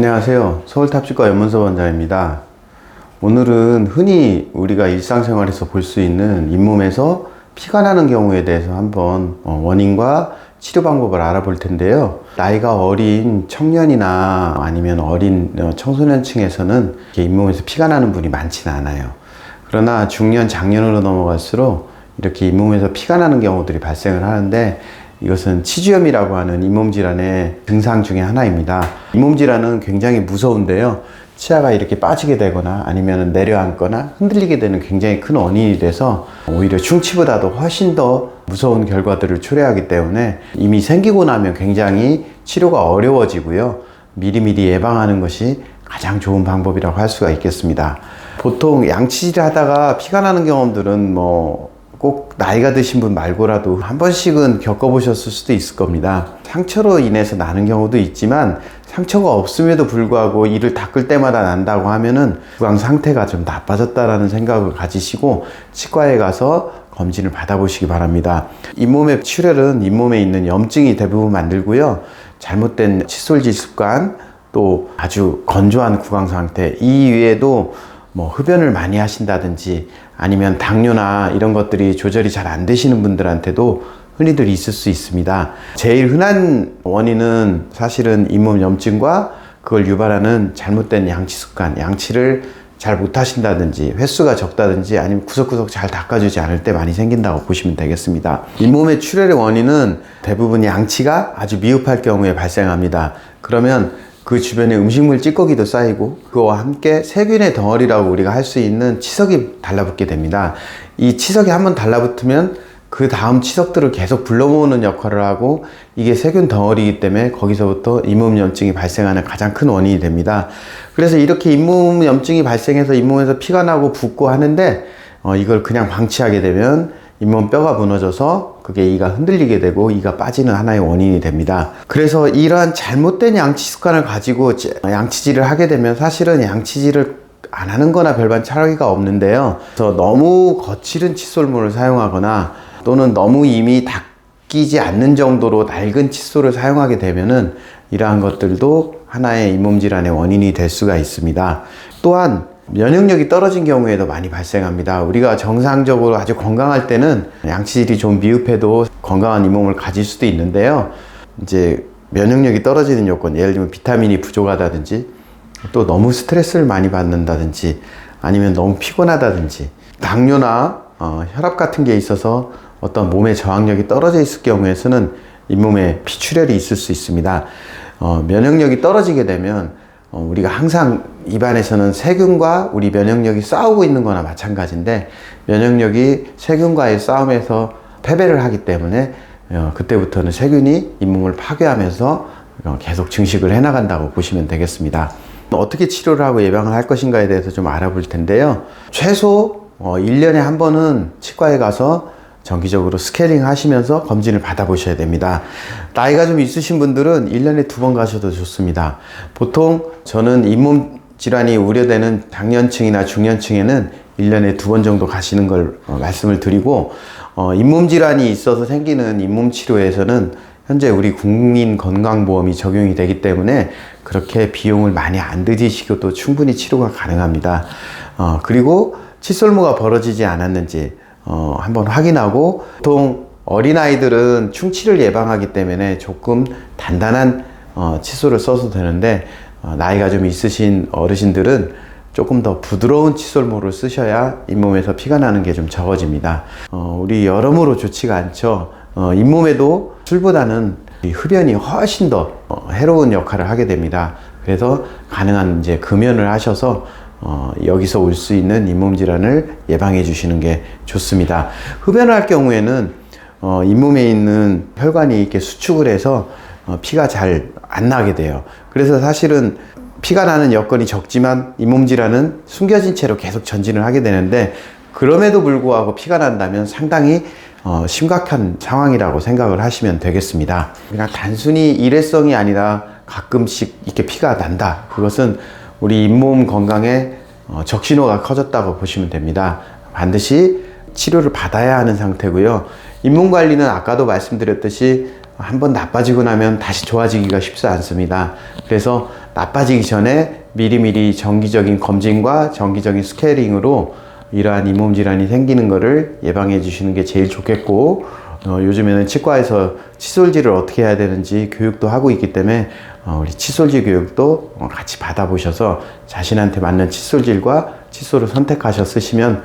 안녕하세요. 서울탑치과 연문서 원장입니다. 오늘은 흔히 우리가 일상생활에서 볼 수 있는 잇몸에서 피가 나는 경우에 대해서 한번 원인과 치료 방법을 알아볼 텐데요. 나이가 어린 청년이나 아니면 어린 청소년층에서는 잇몸에서 피가 나는 분이 많지는 않아요. 그러나 중년, 장년으로 넘어갈수록 이렇게 잇몸에서 피가 나는 경우들이 발생을 하는데, 이것은 치주염이라고 하는 잇몸 질환의 증상 중에 하나입니다. 잇몸 질환은 굉장히 무서운데요. 치아가 이렇게 빠지게 되거나 아니면 내려앉거나 흔들리게 되는 굉장히 큰 원인이 돼서 오히려 충치보다도 훨씬 더 무서운 결과들을 초래하기 때문에 이미 생기고 나면 굉장히 치료가 어려워지고요. 미리미리 예방하는 것이 가장 좋은 방법이라고 할 수가 있겠습니다. 보통 양치질 하다가 피가 나는 경험들은 꼭 나이가 드신 분 말고라도 한 번씩은 겪어보셨을 수도 있을 겁니다. 상처로 인해서 나는 경우도 있지만, 상처가 없음에도 불구하고 이를 닦을 때마다 난다고 하면은 구강 상태가 좀 나빠졌다라는 생각을 가지시고 치과에 가서 검진을 받아보시기 바랍니다. 잇몸의 출혈은 잇몸에 있는 염증이 대부분 만들고요. 잘못된 칫솔질 습관, 또 아주 건조한 구강 상태, 이 외에도 흡연을 많이 하신다든지 아니면 당뇨나 이런 것들이 조절이 잘 안 되시는 분들한테도 흔히들 있을 수 있습니다. 제일 흔한 원인은 사실은 잇몸 염증과 그걸 유발하는 잘못된 양치 습관, 양치를 잘 못하신다든지 횟수가 적다든지 아니면 구석구석 잘 닦아주지 않을 때 많이 생긴다고 보시면 되겠습니다. 잇몸의 출혈의 원인은 대부분 양치가 아주 미흡할 경우에 발생합니다. 그러면 그 주변에 음식물 찌꺼기도 쌓이고, 그거와 함께 세균의 덩어리라고 우리가 할 수 있는 치석이 달라붙게 됩니다. 이 치석이 한번 달라붙으면 그 다음 치석들을 계속 불러 모으는 역할을 하고, 이게 세균 덩어리이기 때문에 거기서부터 잇몸 염증이 발생하는 가장 큰 원인이 됩니다. 그래서 이렇게 잇몸 염증이 발생해서 잇몸에서 피가 나고 붓고 하는데, 이걸 그냥 방치하게 되면 잇몸 뼈가 무너져서 그게 이가 흔들리게 되고 이가 빠지는 하나의 원인이 됩니다. 그래서 이러한 잘못된 양치 습관을 가지고 양치질을 하게 되면 사실은 양치질을 안 하는 거나 별반 차이가 없는데요. 그래서 너무 거칠은 칫솔물을 사용하거나 또는 너무 이미 닦이지 않는 정도로 낡은 칫솔을 사용하게 되면은 이러한 것들도 하나의 잇몸 질환의 원인이 될 수가 있습니다. 또한 면역력이 떨어진 경우에도 많이 발생합니다. 우리가 정상적으로 아주 건강할 때는 양치질이 좀 미흡해도 건강한 잇몸을 가질 수도 있는데요. 이제 면역력이 떨어지는 요건, 예를 들면 비타민이 부족하다든지, 또 너무 스트레스를 많이 받는다든지, 아니면 너무 피곤하다든지, 당뇨나 혈압 같은 게 있어서 어떤 몸의 저항력이 떨어져 있을 경우에서는 잇몸에 피출혈이 있을 수 있습니다. 면역력이 떨어지게 되면 우리가 항상 입안에서는 세균과 우리 면역력이 싸우고 있는 거나 마찬가지인데, 면역력이 세균과의 싸움에서 패배를 하기 때문에 그때부터는 세균이 잇몸을 파괴하면서 계속 증식을 해나간다고 보시면 되겠습니다. 어떻게 치료를 하고 예방을 할 것인가에 대해서 좀 알아볼 텐데요. 최소 1년에 한 번은 치과에 가서 정기적으로 스케일링 하시면서 검진을 받아보셔야 됩니다. 나이가 좀 있으신 분들은 1년에 2번 가셔도 좋습니다. 보통 저는 잇몸 질환이 우려되는 장년층이나 중년층에는 1년에 2번 정도 가시는 걸 말씀을 드리고, 잇몸 질환이 있어서 생기는 잇몸 치료에서는 현재 우리 국민건강보험이 적용이 되기 때문에 그렇게 비용을 많이 안 들이시고도 충분히 치료가 가능합니다. 그리고 칫솔모가 벌어지지 않았는지 한번 확인하고, 보통 어린아이들은 충치를 예방하기 때문에 조금 단단한 칫솔을 써도 되는데, 나이가 좀 있으신 어르신들은 조금 더 부드러운 칫솔모를 쓰셔야 잇몸에서 피가 나는 게 좀 적어집니다. 우리 여러모로 좋지가 않죠. 잇몸에도 술보다는 흡연이 훨씬 더 해로운 역할을 하게 됩니다. 그래서 가능한 이제 금연을 하셔서 여기서 올 수 있는 잇몸 질환을 예방해 주시는 게 좋습니다. 흡연을 할 경우에는 잇몸에 있는 혈관이 이렇게 수축을 해서 피가 잘 안 나게 돼요. 그래서 사실은 피가 나는 여건이 적지만 잇몸 질환은 숨겨진 채로 계속 전진을 하게 되는데, 그럼에도 불구하고 피가 난다면 상당히 심각한 상황이라고 생각을 하시면 되겠습니다. 그냥 단순히 일회성이 아니라 가끔씩 이렇게 피가 난다. 그것은 우리 잇몸 건강에 적신호가 커졌다고 보시면 됩니다. 반드시 치료를 받아야 하는 상태고요. 잇몸 관리는 아까도 말씀드렸듯이 한번 나빠지고 나면 다시 좋아지기가 쉽지 않습니다. 그래서 나빠지기 전에 미리미리 정기적인 검진과 정기적인 스케일링으로 이러한 잇몸 질환이 생기는 것을 예방해 주시는 게 제일 좋겠고, 요즘에는 치과에서 칫솔질을 어떻게 해야 되는지 교육도 하고 있기 때문에 우리 칫솔질 교육도 같이 받아보셔서 자신한테 맞는 칫솔질과 칫솔을 선택하셔 쓰시면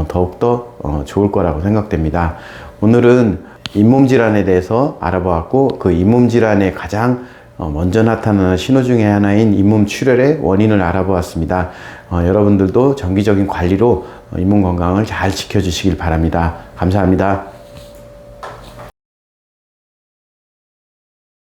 더욱더 좋을 거라고 생각됩니다. 오늘은 잇몸 질환에 대해서 알아보았고, 그 잇몸 질환의 가장 먼저 나타나는 신호 중에 하나인 잇몸 출혈의 원인을 알아보았습니다. 여러분들도 정기적인 관리로 잇몸 건강을 잘 지켜주시길 바랍니다. 감사합니다.